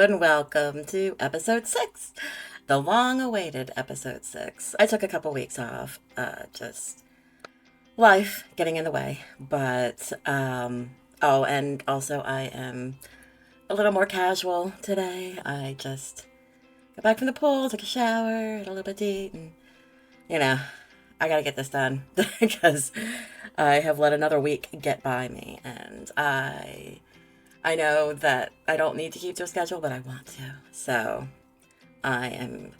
and welcome to episode 6, the long-awaited episode 6. I took a couple weeks off, just life getting in the way, but, oh, and also I am a little more casual today. I just got back from the pool, took a shower, had a little bit to eat, and, you know, I gotta get this done because I have let another week get by me, and I know that I don't need to keep to a schedule, but I want to. So I am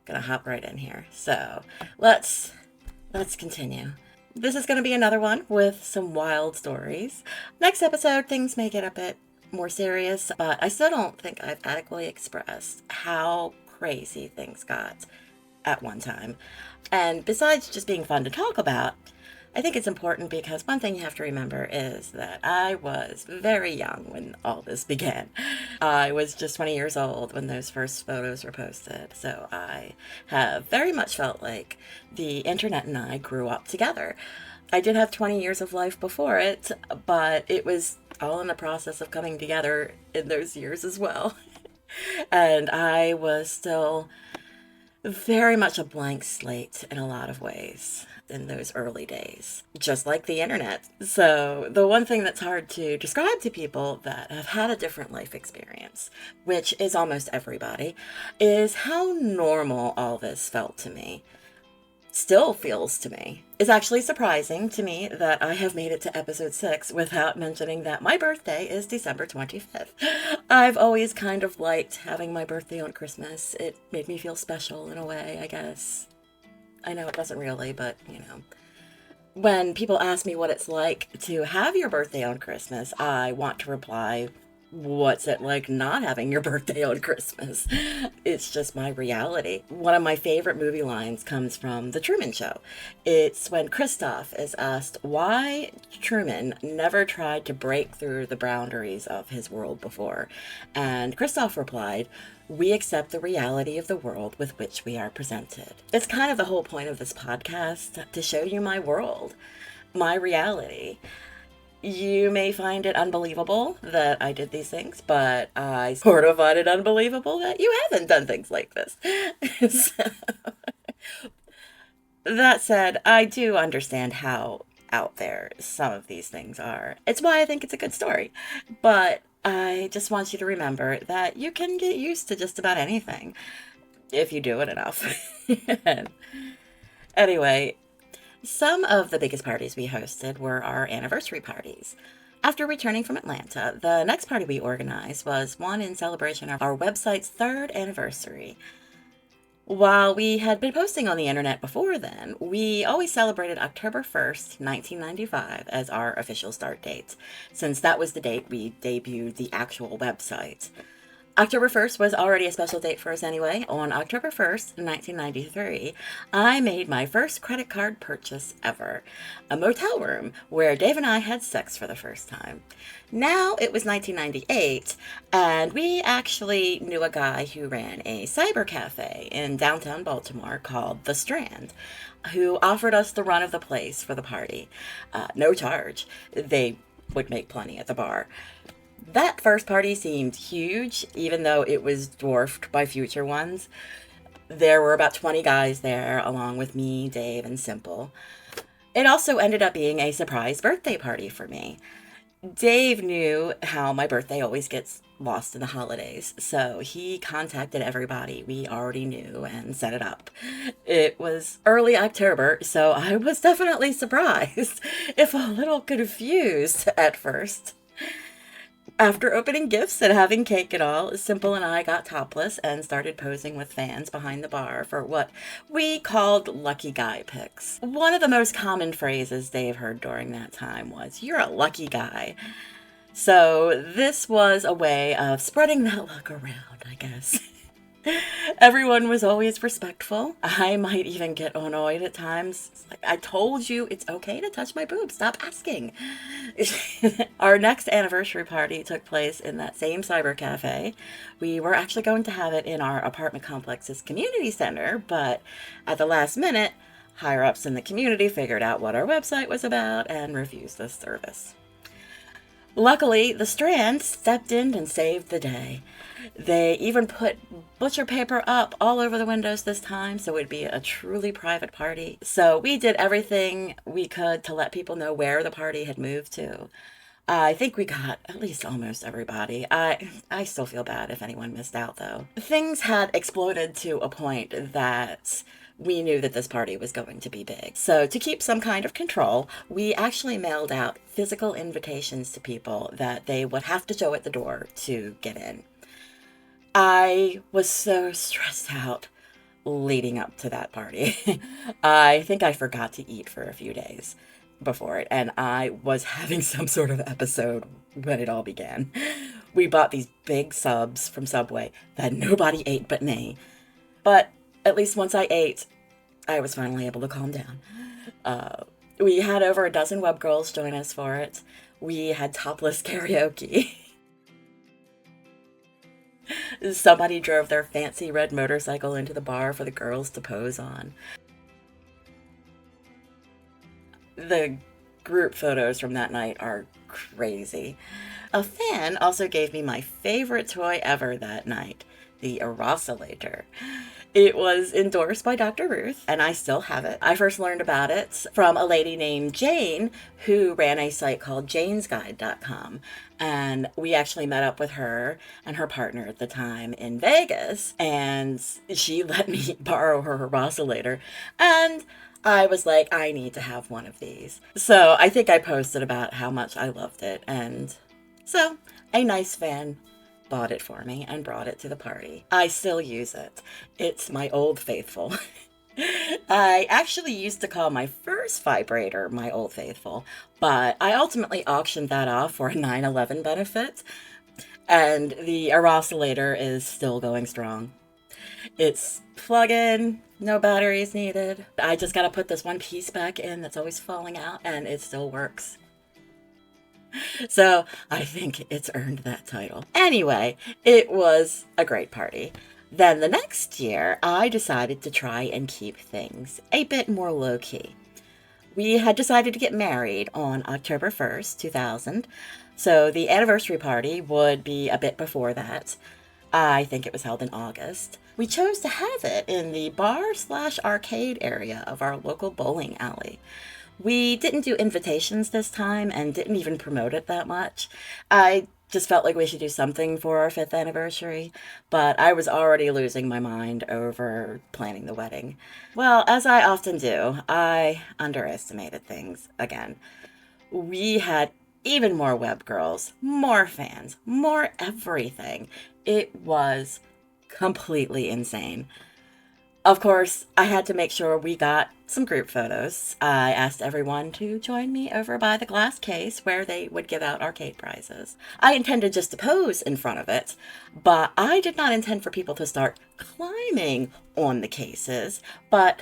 gonna hop right in here. So let's continue. This is gonna be another one with some wild stories. Next episode, things may get a bit more serious, but I still don't think I've adequately expressed how crazy things got at one time. And besides just being fun to talk about, I think it's important because one thing you have to remember is that I was very young when all this began. I was just 20 years old when those first photos were posted, so I have very much felt like the internet and I grew up together. I did have 20 years of life before it, but it was all in the process of coming together in those years as well. And I was still very much a blank slate in a lot of ways in those early days, just like the internet. So the one thing that's hard to describe to people that have had a different life experience, which is almost everybody, is how normal all this felt to me. Still feels to me. It's actually surprising to me that I have made it to episode 6 without mentioning that my birthday is December 25th. I've always kind of liked having my birthday on Christmas. It made me feel special in a way, I guess. I know it doesn't really, but, When people ask me what it's like to have your birthday on Christmas, I want to reply, what's it like not having your birthday on Christmas? It's just my reality. One of my favorite movie lines comes from The Truman Show. It's when Christoph is asked why Truman never tried to break through the boundaries of his world before. And Christoph replied, "We accept the reality of the world with which we are presented." It's kind of the whole point of this podcast, to show you my world, my reality. You may find it unbelievable that I did these things, but I sort of find it unbelievable that you haven't done things like this. So, that said, I do understand how out there some of these things are. It's why I think it's a good story. But I just want you to remember that you can get used to just about anything if you do it enough. Anyway, some of the biggest parties we hosted were our anniversary parties. After returning from Atlanta, the next party we organized was one in celebration of our website's 3rd anniversary. While we had been posting on the internet before then, we always celebrated October 1st, 1995 as our official start date, since that was the date we debuted the actual website. October 1st was already a special date for us anyway. On October 1st, 1993, I made my first credit card purchase ever. A motel room where Dave and I had sex for the first time. Now it was 1998, and we actually knew a guy who ran a cyber cafe in downtown Baltimore called The Strand, who offered us the run of the place for the party. No charge. They would make plenty at the bar. That first party seemed huge, even though it was dwarfed by future ones. There were about 20 guys there, along with me, Dave, and Simple. It also ended up being a surprise birthday party for me. Dave knew how my birthday always gets lost in the holidays, so he contacted everybody we already knew and set it up. It was early October, so I was definitely surprised, if a little confused at first. After opening gifts and having cake and all, Simple and I got topless and started posing with fans behind the bar for what we called lucky guy pics. One of the most common phrases Dave heard during that time was, "You're a lucky guy." So this was a way of spreading that luck around, I guess. Everyone was always respectful. I might even get annoyed at times. It's like, I told you it's okay to touch my boobs. Stop asking. Our next anniversary party took place in that same cyber cafe. We were actually going to have it in our apartment complex's community center, but at the last minute, higher-ups in the community figured out what our website was about and refused this service. Luckily, the Strand stepped in and saved the day. They even put butcher paper up all over the windows this time, so it'd be a truly private party. So we did everything we could to let people know where the party had moved to. I think we got at least almost everybody. I still feel bad if anyone missed out, though. Things had exploded to a point that we knew that this party was going to be big. So to keep some kind of control, we actually mailed out physical invitations to people that they would have to show at the door to get in. I was so stressed out leading up to that party. I think I forgot to eat for a few days before it, and I was having some sort of episode when it all began. We bought these big subs from Subway that nobody ate but me. But at least once I ate, I was finally able to calm down. We had over a dozen web girls join us for it. We had topless karaoke. Somebody drove their fancy red motorcycle into the bar for the girls to pose on. The group photos from that night are crazy. A fan also gave me my favorite toy ever that night, the Oscillator. It was endorsed by Dr. Ruth, and I still have it. I first learned about it from a lady named Jane, who ran a site called janesguide.com. And we actually met up with her and her partner at the time in Vegas, and she let me borrow her Oscillator. And I was like, I need to have one of these. So I think I posted about how much I loved it, and so a nice fan bought it for me and brought it to the party. I still use it. It's my old faithful. I actually used to call my first vibrator my old faithful, but I ultimately auctioned that off for a 9/11 benefit, and the Oscillator is still going strong. It's plug-in, no batteries needed. I just gotta put this one piece back in that's always falling out, and it still works. So I think it's earned that title. Anyway, it was a great party. Then the next year, I decided to try and keep things a bit more low-key. We had decided to get married on October 1st, 2000, so the anniversary party would be a bit before that. I think it was held in August. We chose to have it in the bar/arcade area of our local bowling alley. We didn't do invitations this time and didn't even promote it that much. I just felt like we should do something for our 5th anniversary, but I was already losing my mind over planning the wedding. Well, as I often do, I underestimated things again. We had even more web girls, more fans, more everything. It was completely insane. Of course, I had to make sure we got some group photos. I asked everyone to join me over by the glass case where they would give out arcade prizes. I intended just to pose in front of it, but I did not intend for people to start climbing on the cases, but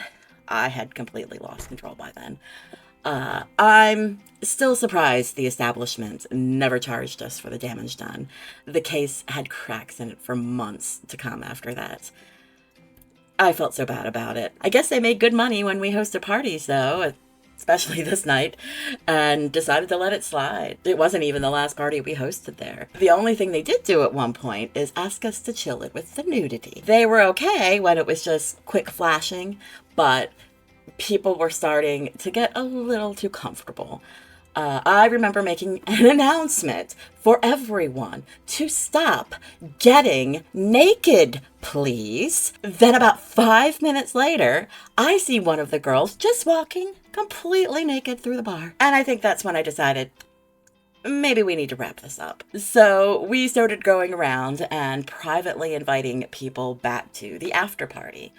I had completely lost control by then. I'm still surprised the establishment never charged us for the damage done. The case had cracks in it for months to come after that. I felt so bad about it. I guess they made good money when we hosted parties, though, especially this night, and decided to let it slide. It wasn't even the last party we hosted there. The only thing they did do at one point is ask us to chill it with the nudity. They were okay when it was just quick flashing, but people were starting to get a little too comfortable. I remember making an announcement for everyone to stop getting naked, please. Then about 5 minutes later, I see one of the girls just walking completely naked through the bar. And I think that's when I decided, maybe we need to wrap this up. So we started going around and privately inviting people back to the after party.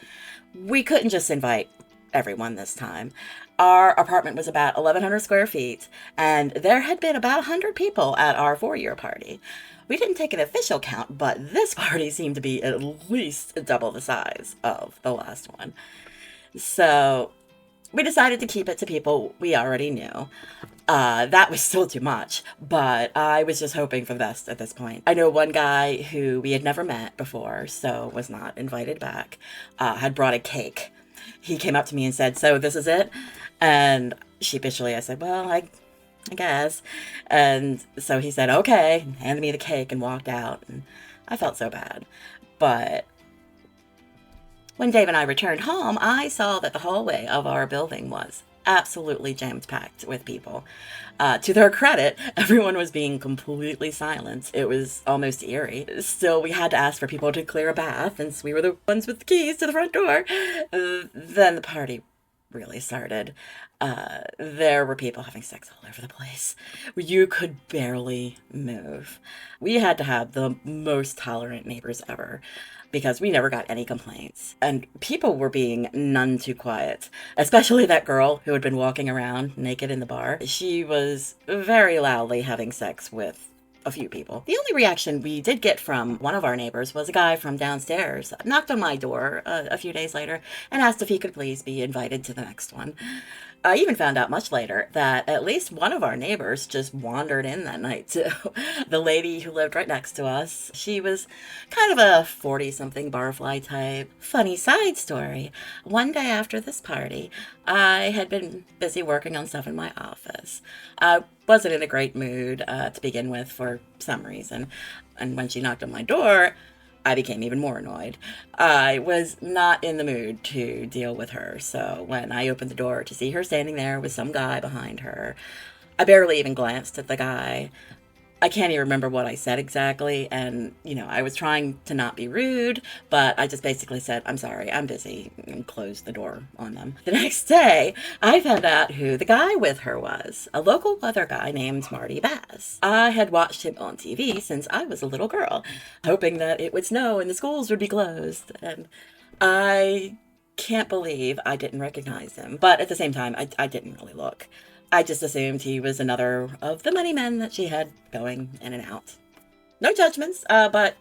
We couldn't just invite everyone this time. Our apartment was about 1,100 square feet, and there had been about 100 people at our 4-year party. We didn't take an official count, but this party seemed to be at least double the size of the last one. So we decided to keep it to people we already knew. That was still too much, but I was just hoping for the best at this point. I know one guy who we had never met before, so was not invited back, had brought a cake. He came up to me and said, "So this is it?" And sheepishly I said, "Well, I I guess. And so he said, okay, handed me the cake and walked out. And I felt so bad. But when Dave and I returned home, I saw that the hallway of our building was absolutely jammed packed with people. To their credit, everyone was being completely silent. It was almost eerie. Still, we had to ask for people to clear a path, since we were the ones with the keys to the front door. Then the party really started. There were people having sex all over the place. You could barely move. We had to have the most tolerant neighbors ever because we never got any complaints. And people were being none too quiet, especially that girl who had been walking around naked in the bar. She was very loudly having sex with a few people. The only reaction we did get from one of our neighbors was a guy from downstairs knocked on my door a few days later and asked if he could please be invited to the next one. I even found out much later that at least one of our neighbors just wandered in that night too. The lady who lived right next to us, she was kind of a 40-something barfly type. Funny side story. One day after this party, I had been busy working on stuff in my office. I wasn't in a great mood to begin with for some reason. And when she knocked on my door, I became even more annoyed. I was not in the mood to deal with her, so when I opened the door to see her standing there with some guy behind her, I barely even glanced at the guy. I can't even remember what I said exactly, and, I was trying to not be rude, but I just basically said, I'm sorry, I'm busy, and closed the door on them. The next day, I found out who the guy with her was, a local weather guy named Marty Bass. I had watched him on TV since I was a little girl, hoping that it would snow and the schools would be closed, and I can't believe I didn't recognize him, but at the same time, I didn't really look. I just assumed he was another of the many men that she had going in and out. No judgments, but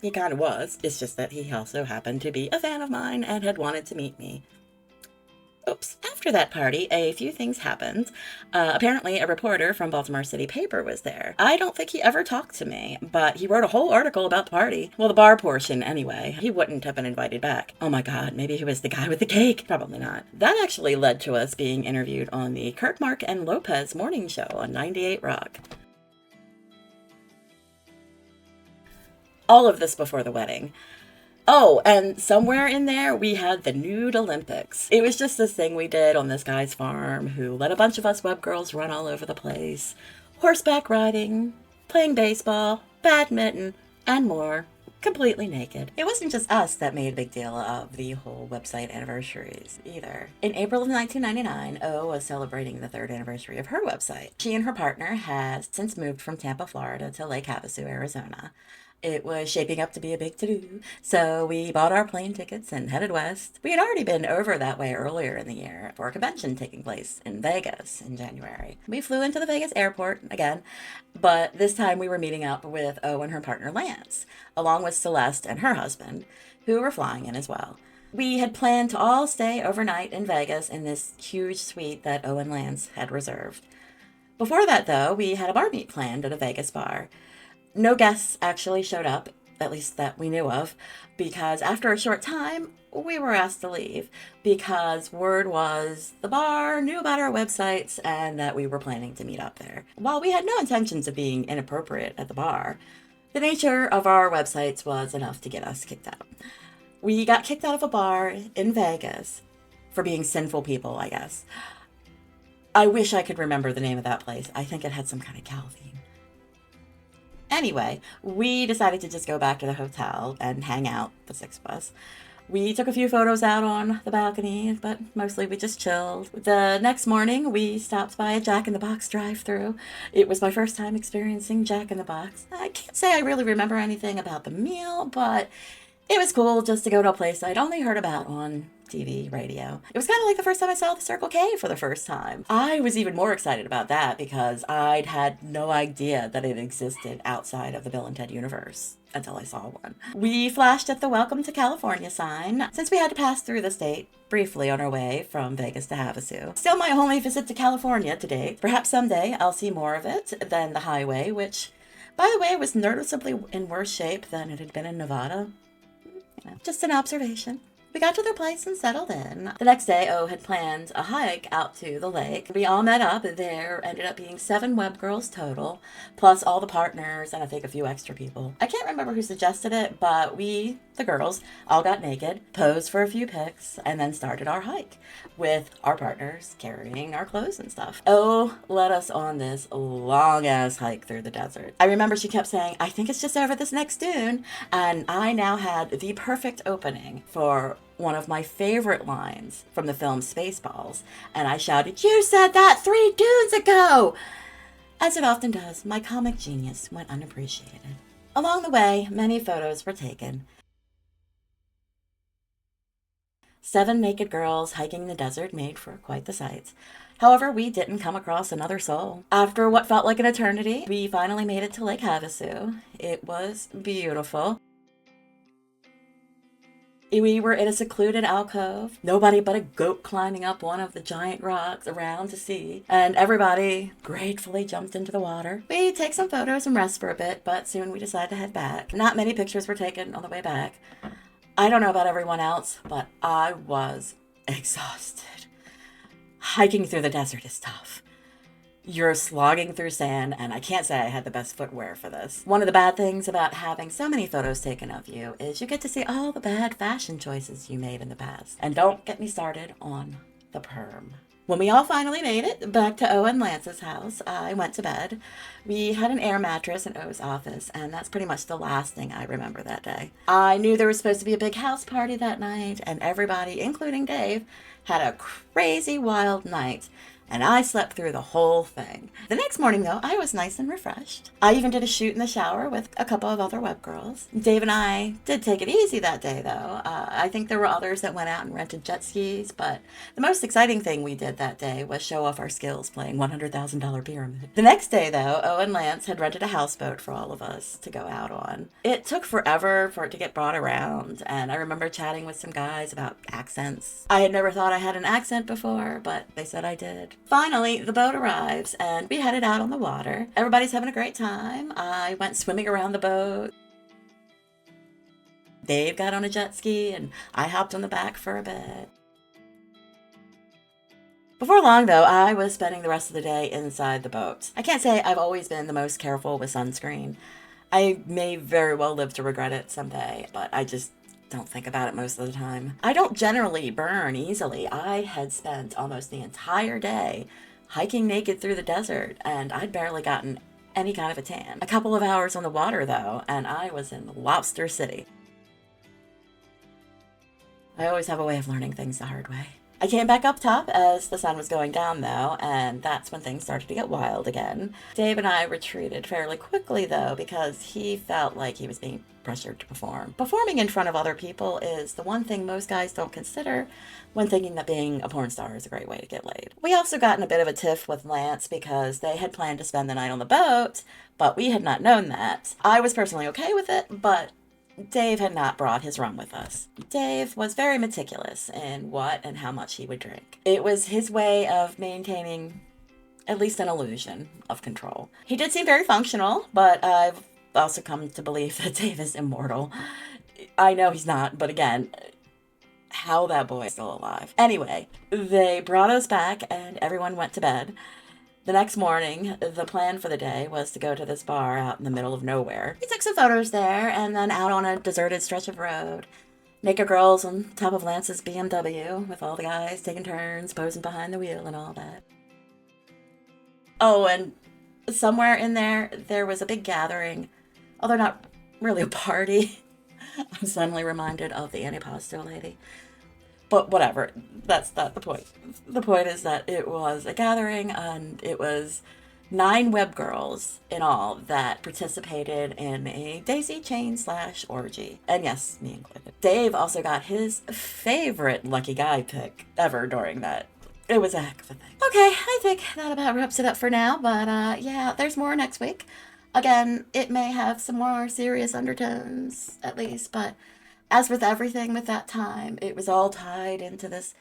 he kind of was. It's just that he also happened to be a fan of mine and had wanted to meet me. Oops. After that party, a few things happened. Apparently, a reporter from Baltimore City paper was there. I don't think he ever talked to me, but he wrote a whole article about the party. Well, the bar portion, anyway. He wouldn't have been invited back. Oh my god, maybe he was the guy with the cake. Probably not. That actually led to us being interviewed on the Kirkmark and Lopez morning show on 98 Rock. All of this before the wedding. Oh, and somewhere in there, we had the Nude Olympics. It was just this thing we did on this guy's farm who let a bunch of us web girls run all over the place. Horseback riding, playing baseball, badminton, and more. Completely naked. It wasn't just us that made a big deal of the whole website anniversaries either. In April of 1999, O was celebrating the 3rd anniversary of her website. She and her partner had since moved from Tampa, Florida to Lake Havasu, Arizona. It was shaping up to be a big to-do, so we bought our plane tickets and headed west. We had already been over that way earlier in the year for a convention taking place in Vegas in January. We flew into the Vegas airport again, but this time we were meeting up with O and her partner Lance, along with Celeste and her husband, who were flying in as well. We had planned to all stay overnight in Vegas in this huge suite that O and Lance had reserved. Before that, though, we had a bar meet planned at a Vegas bar. No guests actually showed up, at least that we knew of, because after a short time, we were asked to leave because word was the bar knew about our websites and that we were planning to meet up there. While we had no intentions of being inappropriate at the bar, the nature of our websites was enough to get us kicked out. We got kicked out of a bar in Vegas for being sinful people, I guess. I wish I could remember the name of that place. I think it had some kind of cow theme. Anyway, we decided to just go back to the hotel and hang out, the 6 of us. We took a few photos out on the balcony, but mostly we just chilled. The next morning, we stopped by a Jack in the Box drive-thru. It was my first time experiencing Jack in the Box. I can't say I really remember anything about the meal, but it was cool just to go to a place I'd only heard about on TV, radio. It was kind of like the first time I saw the Circle K for the first time. I was even more excited about that because I'd had no idea that it existed outside of the Bill and Ted universe until I saw one. We flashed at the Welcome to California sign since we had to pass through the state briefly on our way from Vegas to Havasu. Still my only visit to California to date. Perhaps someday I'll see more of it than the highway, which, by the way, was noticeably in worse shape than it had been in Nevada. Just an observation. We got to their place and settled in. The next day, O had planned a hike out to the lake. We all met up. There ended up being 7 web girls total, plus all the partners and I think a few extra people. I can't remember who suggested it, but we, the girls, all got naked, posed for a few pics, and then started our hike with our partners carrying our clothes and stuff. O led us on this long-ass hike through the desert. I remember she kept saying, I think it's just over this next dune, and I now had the perfect opening for one of my favorite lines from the film Spaceballs, and I shouted, "You said that 3 dunes ago!" As it often does, my comic genius went unappreciated. Along the way, many photos were taken. 7 naked girls hiking the desert made for quite the sight. However, we didn't come across another soul. After what felt like an eternity, we finally made it to Lake Havasu. It was beautiful. We were in a secluded alcove, nobody but a goat climbing up one of the giant rocks around to see, and everybody gratefully jumped into the water. We take some photos and rest for a bit, but soon we decided to head back. Not many pictures were taken on the way back. I don't know about everyone else, but I was exhausted. Hiking through the desert is tough. You're slogging through sand, and I can't say I had the best footwear for this. One of the bad things about having so many photos taken of you is you get to see all the bad fashion choices you made in the past. And don't get me started on the perm. When we all finally made it back to O and Lance's house, I went to bed. We had an air mattress in O's office, and that's pretty much the last thing I remember that day. I knew there was supposed to be a big house party that night, and everybody, including Dave, had a crazy wild night. And I slept through the whole thing. The next morning, though, I was nice and refreshed. I even did a shoot in the shower with a couple of other web girls. Dave and I did take it easy that day, though. I think there were others that went out and rented jet skis, but the most exciting thing we did that day was show off our skills playing $100,000 Pyramid. The next day, though, O and Lance had rented a houseboat for all of us to go out on. It took forever for it to get brought around, and I remember chatting with some guys about accents. I had never thought I had an accent before, but they said I did. Finally, the boat arrives, and we headed out on the water. Everybody's having a great time. I went swimming around the boat. Dave got on a jet ski, and I hopped on the back for a bit. Before long, though, I was spending the rest of the day inside the boat. I can't say I've always been the most careful with sunscreen. I may very well live to regret it someday, but I just don't think about it most of the time. I don't generally burn easily. I had spent almost the entire day hiking naked through the desert, and I'd barely gotten any kind of a tan. A couple of hours on the water, though, and I was in Lobster City. I always have a way of learning things the hard way. I came back up top as the sun was going down, though, and that's when things started to get wild again. Dave and I retreated fairly quickly, though, because he felt like he was being pressured to perform. Performing in front of other people is the one thing most guys don't consider when thinking that being a porn star is a great way to get laid. We also got in a bit of a tiff with Lance because they had planned to spend the night on the boat, but we had not known that. I was personally okay with it, but Dave had not brought his rum with us. Dave was very meticulous in what and how much he would drink. It was his way of maintaining at least an illusion of control. He did seem very functional, but I've also come to believe that Dave is immortal. I know he's not, but again, how that boy is still alive. Anyway, they brought us back and everyone went to bed. The next morning, the plan for the day was to go to this bar out in the middle of nowhere. We took some photos there and then out on a deserted stretch of road. Naked girls on top of Lance's BMW with all the guys taking turns, posing behind the wheel and all that. Oh, and somewhere in there was a big gathering, although not really a party. I'm suddenly reminded of the antipasto lady. But whatever, that's not the point. The point is that it was a gathering, and it was 9 web girls in all that participated in a daisy chain / orgy. And yes, me included. Dave also got his favorite lucky guy pick ever during that. It was a heck of a thing. Okay, I think that about wraps it up for now, but yeah, there's more next week. Again, it may have some more serious undertones, at least, but as with everything with that time, it was all tied into this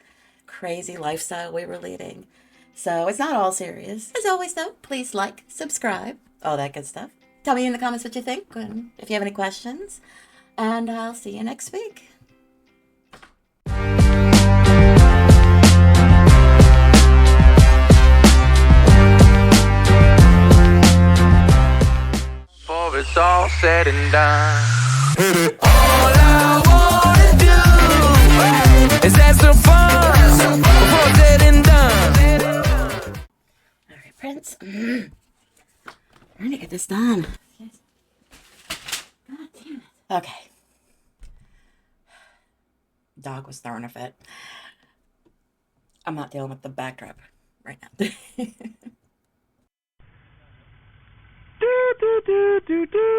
crazy lifestyle we were leading. So it's not all serious. As always, though, please like, subscribe, all that good stuff. Tell me in the comments what you think, and if you have any questions, and I'll see you next week. said and done. All I wanna do is have some fun before it's said and done. All right, Prince. I'm trying to get this done. God damn it. Okay. Dog was throwing a fit. I'm not dealing with the backdrop right now. Do, do, do, do, do.